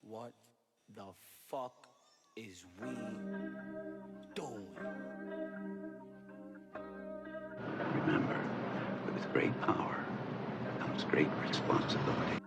What the fuck is we doing? Remember, with great power comes great responsibility.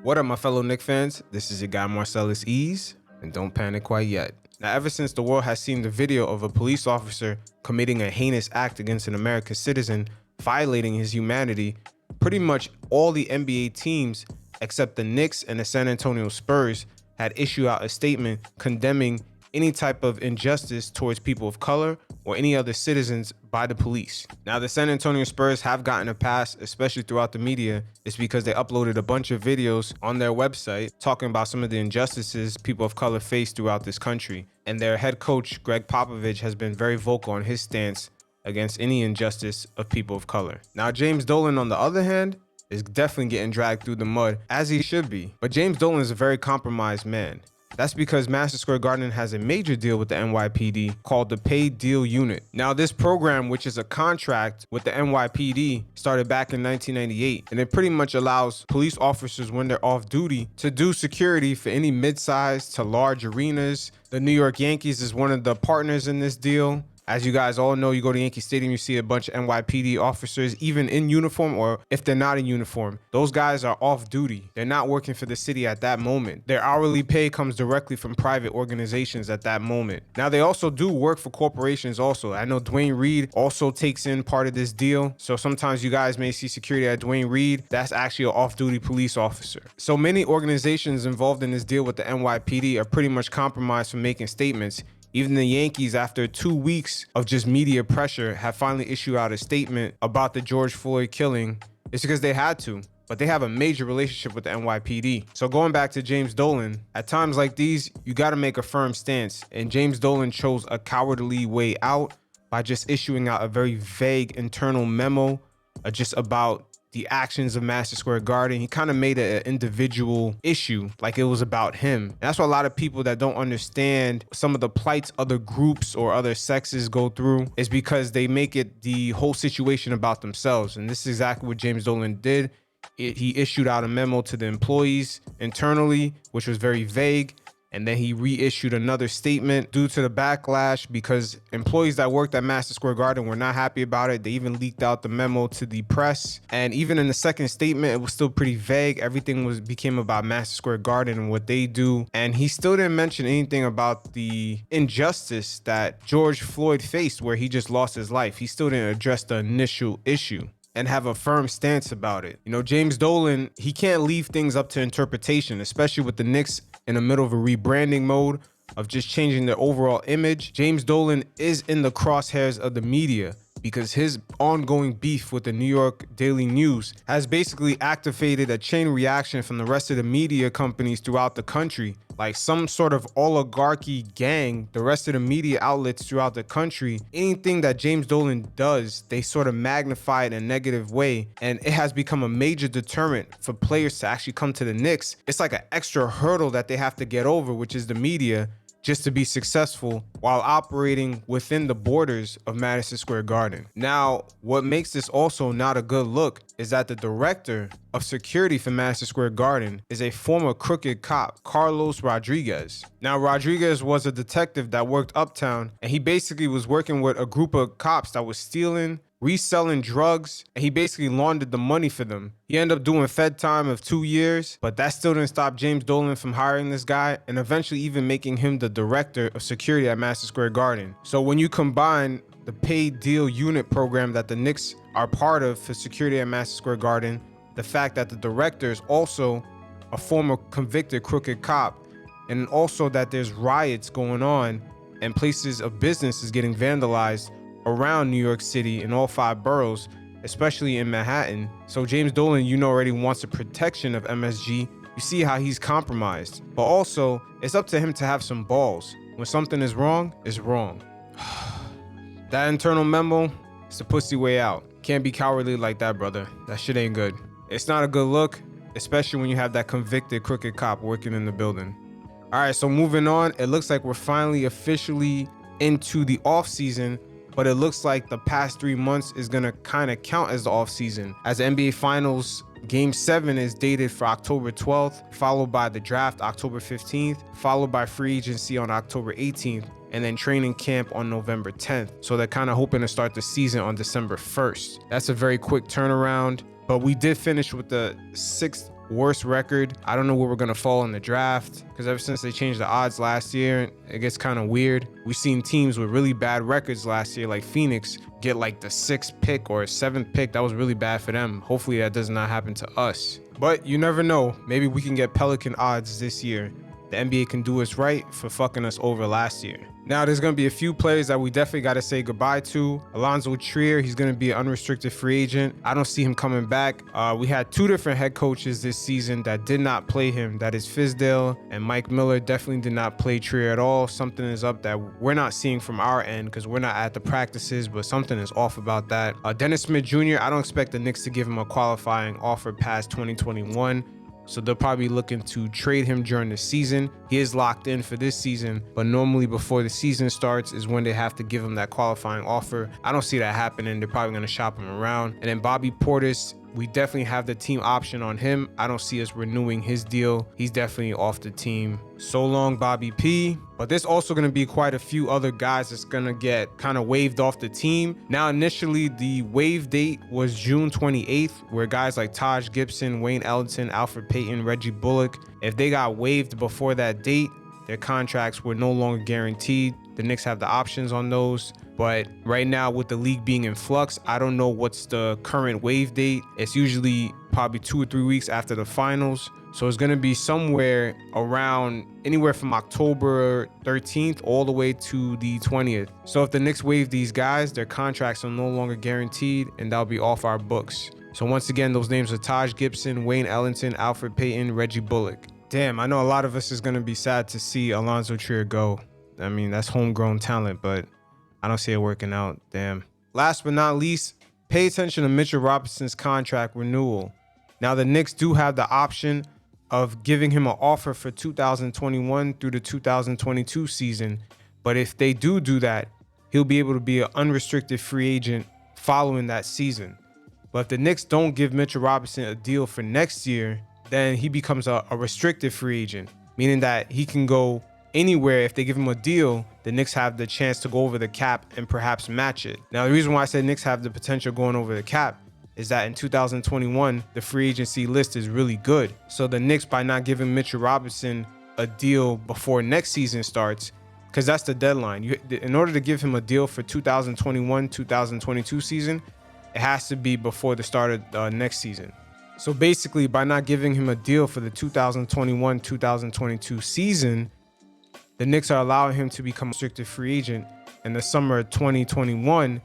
What up, my fellow Knicks fans? This is your guy Marcellus Ease, and don't panic quite yet. Now, ever since the world has seen the video of a police officer committing a heinous act against an American citizen, violating his humanity, pretty much all the NBA teams, except the Knicks and the San Antonio Spurs, had issued out a statement condemning any type of injustice towards people of color or any other citizens by the police. Now, the San Antonio Spurs have gotten a pass, especially throughout the media. It's because they uploaded a bunch of videos on their website talking about some of the injustices people of color face throughout this country. And their head coach, Greg Popovich, has been very vocal on his stance against any injustice of people of color. Now, James Dolan, on the other hand, is definitely getting dragged through the mud, as he should be. But James Dolan is a very compromised man. That's because Madison Square Garden has a major deal with the NYPD called the Paid Deal Unit. Now, this program, which is a contract with the NYPD, started back in 1998, and it pretty much allows police officers when they're off duty to do security for any mid-sized to large arenas. The New York Yankees is one of the partners in this deal. As you guys all know, you go to Yankee Stadium, you see a bunch of NYPD officers, even in uniform, or if they're not in uniform. Those guys are off duty. They're not working for the city at that moment. Their hourly pay comes directly from private organizations at that moment. Now, they also do work for corporations also. I know Dwayne Reed also takes in part of this deal. So sometimes you guys may see security at Dwayne Reed. That's actually an off-duty police officer. So many organizations involved in this deal with the NYPD are pretty much compromised from making statements. Even the Yankees, after 2 weeks of just media pressure, have finally issued out a statement about the George Floyd killing. It's because they had to, but they have a major relationship with the NYPD. So going back to James Dolan, at times like these, you got to make a firm stance. And James Dolan chose a cowardly way out by just issuing out a very vague internal memo just about the actions of Madison Square Garden. He kind of made it an individual issue, like it was about him. And that's what a lot of people that don't understand some of the plights other groups or other sexes go through is because they make it the whole situation about themselves. And this is exactly what James Dolan did. He issued out a memo to the employees internally, which was very vague. And then he reissued another statement due to the backlash because employees that worked at Madison Square Garden were not happy about it. They even leaked out the memo to the press. And even in the second statement, it was still pretty vague. Everything became about Madison Square Garden and what they do. And he still didn't mention anything about the injustice that George Floyd faced where he just lost his life. He still didn't address the initial issue and have a firm stance about it. You know, James Dolan, he can't leave things up to interpretation, especially with the Knicks in the middle of a rebranding mode of just changing their overall image. James Dolan is in the crosshairs of the media because his ongoing beef with the New York Daily News has basically activated a chain reaction from the rest of the media companies throughout the country. Like some sort of oligarchy gang, the rest of the media outlets throughout the country, anything that James Dolan does, they sort of magnify it in a negative way. And it has become a major deterrent for players to actually come to the Knicks. It's like an extra hurdle that they have to get over, which is the media, just to be successful while operating within the borders of Madison Square Garden. Now, what makes this also not a good look is that the director of security for Madison Square Garden is a former crooked cop, Carlos Rodriguez. Now, Rodriguez was a detective that worked uptown, and he basically was working with a group of cops that was stealing, reselling drugs, and he basically laundered the money for them. He ended up doing Fed time of 2 years, but that still didn't stop James Dolan from hiring this guy and eventually even making him the director of security at Madison Square Garden. So when you combine the Paid Deal Unit program that the Knicks are part of for security at Madison Square Garden, the fact that the director is also a former convicted crooked cop, and also that there's riots going on and places of business is getting vandalized around New York City in all 5 boroughs, especially in Manhattan. So James Dolan, you know, already wants the protection of MSG. You see how he's compromised. But also, it's up to him to have some balls. When something is wrong, it's wrong. That internal memo, it's the pussy way out. Can't be cowardly like that, brother. That shit ain't good. It's not a good look, especially when you have that convicted crooked cop working in the building. All right, so moving on, it looks like we're finally officially into the offseason, but it looks like the past 3 months is going to kind of count as the offseason as the NBA Finals Game 7 is dated for October 12th, followed by the draft October 15th, followed by free agency on October 18th, and then training camp on November 10th. So they're kind of hoping to start the season on December 1st. That's a very quick turnaround, but we did finish with the 6th worst record. I don't know where we're gonna fall in the draft, because ever since they changed the odds last year, it gets kind of weird. We've seen teams with really bad records last year, like Phoenix, get like the 6th pick or 7th pick. That was really bad for them. Hopefully that does not happen to us, but you never know. Maybe we can get Pelican odds this year. The NBA can do us right for fucking us over last year. Now, there's going to be a few players that we definitely got to say goodbye to. Alonzo Trier, he's going to be an unrestricted free agent. I don't see him coming back. We had 2 different head coaches this season that did not play him. That is Fizdale and Mike Miller definitely did not play Trier at all. Something is up that we're not seeing from our end because we're not at the practices, but something is off about that. Dennis Smith Jr., I don't expect the Knicks to give him a qualifying offer past 2021. So they'll probably be looking to trade him during the season. He is locked in for this season, but normally before the season starts is when they have to give him that qualifying offer. I don't see that happening. They're probably going to shop him around. And then Bobby Portis, we definitely have the team option on him. I don't see us renewing his deal. He's definitely off the team. So long, Bobby P. But there's also going to be quite a few other guys that's going to get kind of waived off the team. Now, initially, the waive date was June 28th, where guys like Taj Gibson, Wayne Ellington, Alfred Payton, Reggie Bullock, if they got waived before that date, their contracts were no longer guaranteed. The Knicks have the options on those. But right now, with the league being in flux, I don't know what's the current waive date. It's usually probably 2 or 3 weeks after the finals. So it's going to be somewhere around anywhere from October 13th all the way to the 20th. So if the Knicks waive these guys, their contracts are no longer guaranteed and that'll be off our books. So once again, those names are Taj Gibson, Wayne Ellington, Alfred Payton, Reggie Bullock. Damn, I know a lot of us is going to be sad to see Alonzo Trier go. I mean, that's homegrown talent, but I don't see it working out. Damn. Last but not least, pay attention to Mitchell Robinson's contract renewal. Now, the Knicks do have the option of giving him an offer for 2021 through the 2022 season. But if they do that, he'll be able to be an unrestricted free agent following that season. But if the Knicks don't give Mitchell Robinson a deal for next year, then he becomes a restricted free agent, meaning that he can go anywhere. If they give him a deal, the Knicks have the chance to go over the cap and perhaps match it. Now, the reason why I said Knicks have the potential going over the cap is that in 2021, the free agency list is really good. So the Knicks, by not giving Mitchell Robinson a deal before next season starts, because that's the deadline. In order to give him a deal for 2021-2022 season, it has to be before the start of next season. So basically, by not giving him a deal for the 2021-2022 season, the Knicks are allowing him to become a restricted free agent in the summer of 2021,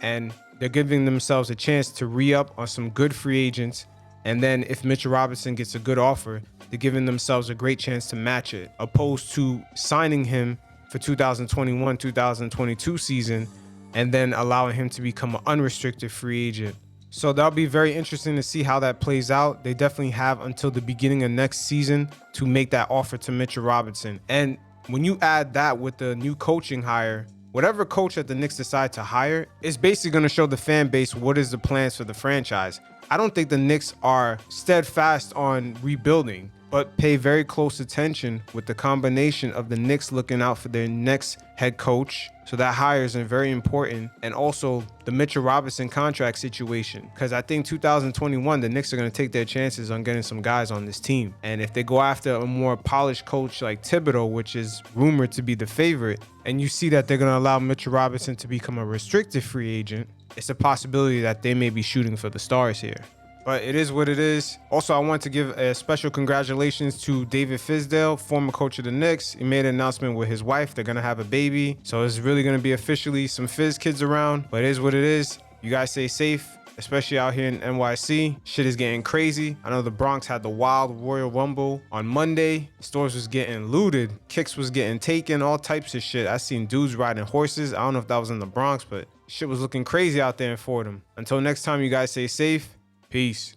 and they're giving themselves a chance to re-up on some good free agents. And then if Mitchell Robinson gets a good offer, they're giving themselves a great chance to match it, opposed to signing him for 2021-2022 season and then allowing him to become an unrestricted free agent. So that'll be very interesting to see how that plays out. They definitely have until the beginning of next season to make that offer to Mitchell Robinson. And when you add that with the new coaching hire, whatever coach that the Knicks decide to hire is basically going to show the fan base what is the plans for the franchise. I don't think the Knicks are steadfast on rebuilding, but pay very close attention with the combination of the Knicks looking out for their next head coach. So that hire is very important. And also the Mitchell Robinson contract situation. Because I think 2021, the Knicks are going to take their chances on getting some guys on this team. And if they go after a more polished coach like Thibodeau, which is rumored to be the favorite, and you see that they're going to allow Mitchell Robinson to become a restricted free agent, it's a possibility that they may be shooting for the stars here. But it is what it is. Also, I want to give a special congratulations to David Fizdale, former coach of the Knicks. He made an announcement with his wife. They're going to have a baby. So it's really going to be officially some Fizz kids around. But it is what it is. You guys stay safe, especially out here in NYC. Shit is getting crazy. I know the Bronx had the wild Royal Rumble on Monday. Stores was getting looted. Kicks was getting taken. All types of shit. I seen dudes riding horses. I don't know if that was in the Bronx, but shit was looking crazy out there in Fordham. Until next time, you guys stay safe. Peace.